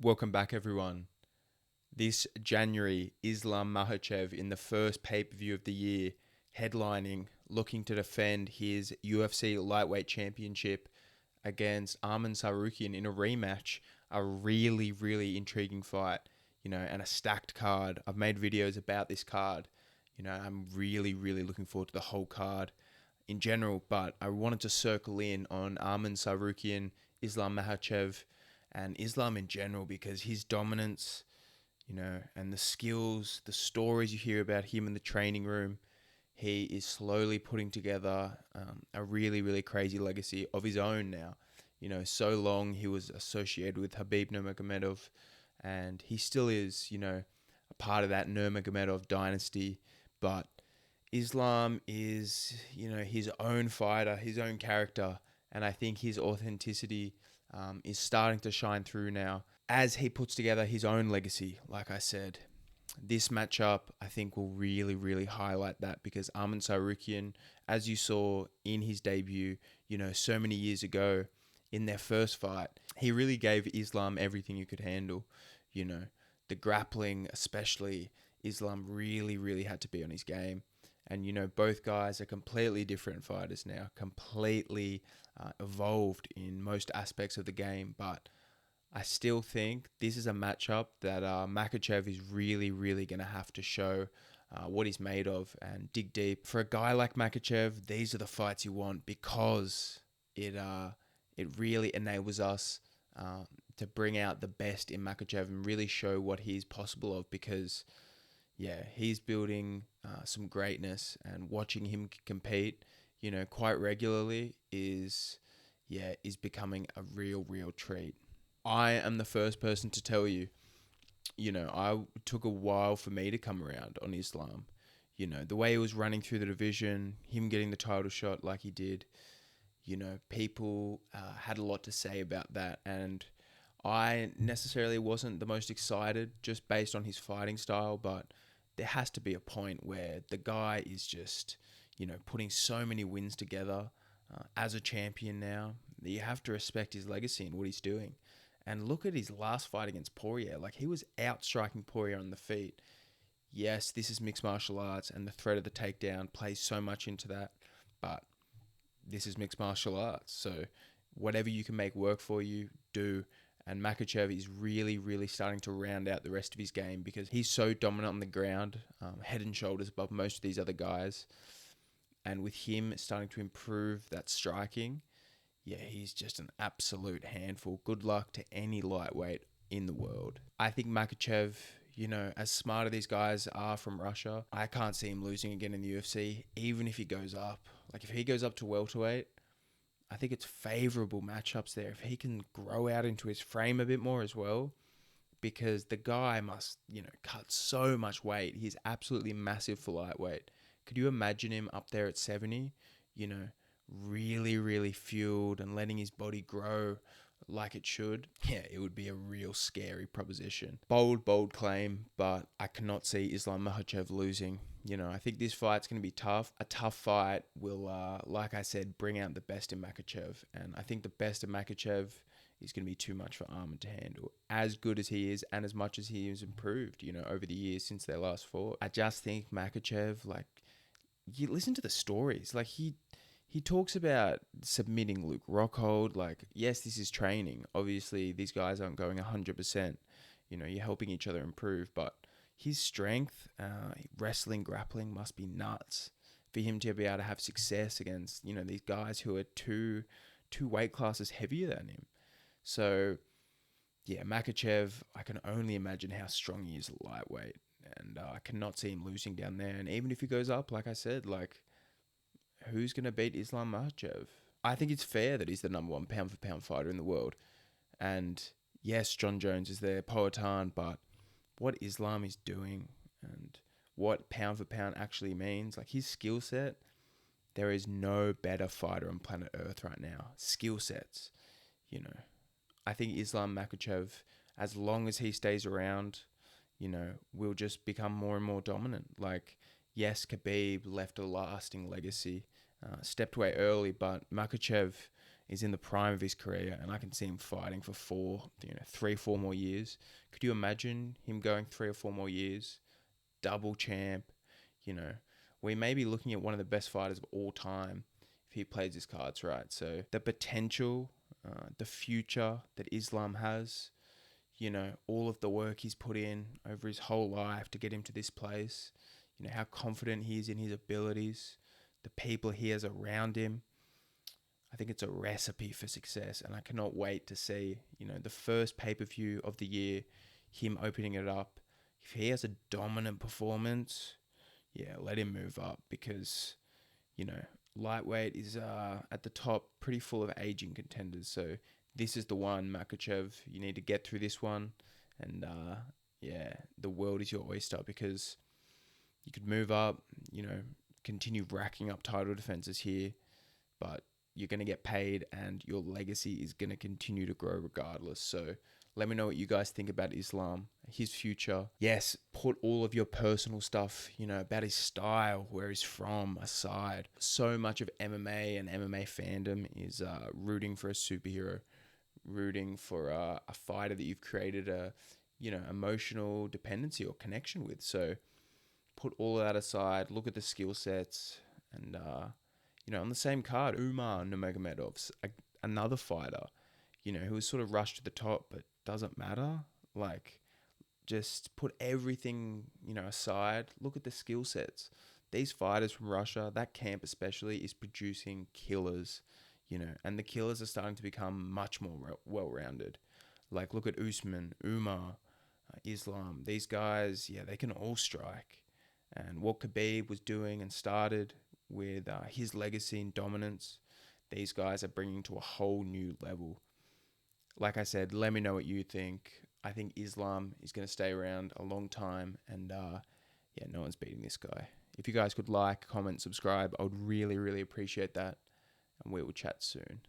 Welcome back, everyone. This January, Islam Makhachev in the first pay-per-view of the year, headlining, looking to defend his UFC lightweight championship against Arman Tsarukyan in a rematch. A really, really intriguing fight, and a stacked card. I've made videos about this card. I'm really, really looking forward to the whole card in general, but I wanted to circle in on Arman Tsarukyan, Islam Makhachev, and Islam in general because his dominance, and the skills, the stories you hear about him in the training room, he is slowly putting together a really, really crazy legacy of his own now. So long he was associated with Khabib Nurmagomedov, and he still is, a part of that Nurmagomedov dynasty, but Islam is, his own fighter, his own character, and I think his authenticity is starting to shine through now as he puts together his own legacy. Like I said, this matchup I think will really, really highlight that because Arman Tsarukyan, as you saw in his debut, so many years ago in their first fight, he really gave Islam everything you could handle. The grappling especially, Islam really, really had to be on his game. And, both guys are completely different fighters now, completely evolved in most aspects of the game. But I still think this is a matchup that Makhachev is really, really going to have to show what he's made of and dig deep. For a guy like Makhachev, these are the fights you want because it really enables us to bring out the best in Makhachev and really show what he's possible of because, he's building some greatness, and watching him compete, quite regularly is becoming a real, real treat. I am the first person to tell you, I took a while for me to come around on Islam. The way he was running through the division, him getting the title shot like he did, people had a lot to say about that. And I necessarily wasn't the most excited just based on his fighting style, but there has to be a point where the guy is just, putting so many wins together as a champion now. You have to respect his legacy and what he's doing. And look at his last fight against Poirier. Like, he was outstriking Poirier on the feet. Yes, this is mixed martial arts, and the threat of the takedown plays so much into that. But this is mixed martial arts. So whatever you can make work for you, do. And Makhachev is really, really starting to round out the rest of his game because he's so dominant on the ground, head and shoulders above most of these other guys. And with him starting to improve that striking, he's just an absolute handful. Good luck to any lightweight in the world. I think Makhachev, as smart as these guys are from Russia, I can't see him losing again in the UFC, even if he goes up. Like, if he goes up to welterweight, I think it's favourable matchups there. If he can grow out into his frame a bit more as well, because the guy must, cut so much weight. He's absolutely massive for lightweight. Could you imagine him up there at 70, really, really fueled and letting his body grow like it should? Yeah, it would be a real scary proposition. Bold claim, but I cannot see Islam Makhachev losing. I think this fight's going to be tough. A tough fight will, like I said, bring out the best in Makhachev. And I think the best of Makhachev is going to be too much for Arman to handle. As good as he is and as much as he has improved, over the years since their last fought. I just think Makhachev, you listen to the stories. He talks about submitting Luke Rockhold. Yes, this is training. Obviously, these guys aren't going 100%. You're helping each other improve, but his strength, wrestling, grappling must be nuts for him to be able to have success against, these guys who are two weight classes heavier than him. So, Makhachev, I can only imagine how strong he is at lightweight, and I cannot see him losing down there. And even if he goes up, like I said, who's going to beat Islam Makhachev? I think it's fair that he's the number one pound-for-pound fighter in the world. And yes, John Jones is there, Poatan, but what Islam is doing and what pound-for-pound actually means, his skill set, there is no better fighter on planet Earth right now. Skill sets, I think Islam Makhachev, as long as he stays around, will just become more and more dominant. Yes, Khabib left a lasting legacy, stepped away early, but Makhachev He's in the prime of his career, and I can see him fighting for 3, 4 more years. Could you imagine him going 3 or 4 more years, double champ? You know, we may be looking at one of the best fighters of all time if he plays his cards right. So the potential, the future that Islam has, all of the work he's put in over his whole life to get him to this place, how confident he is in his abilities, the people he has around him. I think it's a recipe for success, and I cannot wait to see, the first pay-per-view of the year, him opening it up. If he has a dominant performance, yeah, let him move up, because, lightweight is at the top, pretty full of aging contenders. So this is the one, Makhachev. You need to get through this one, and the world is your oyster, because you could move up, continue racking up title defenses here, but you're going to get paid and your legacy is going to continue to grow regardless. So let me know what you guys think about Islam, his future. Yes, put all of your personal stuff, about his style, where he's from, aside. So much of MMA and MMA fandom is rooting for a superhero, rooting for a fighter that you've created a, emotional dependency or connection with. So put all of that aside, look at the skill sets, and on the same card, Umar Nurmagomedov's another fighter, who was sort of rushed to the top, but doesn't matter. Like, just put everything, aside. Look at the skill sets. These fighters from Russia, that camp especially, is producing killers, and the killers are starting to become much more well-rounded. Like, look at Usman, Umar, Islam. These guys, they can all strike. And what Khabib was doing and started with his legacy and dominance, these guys are bringing to a whole new level. Like I said, let me know what you think. I think Islam is going to stay around a long time, and no one's beating this guy. If you guys could like, comment, subscribe, I would really, really appreciate that, and we will chat soon.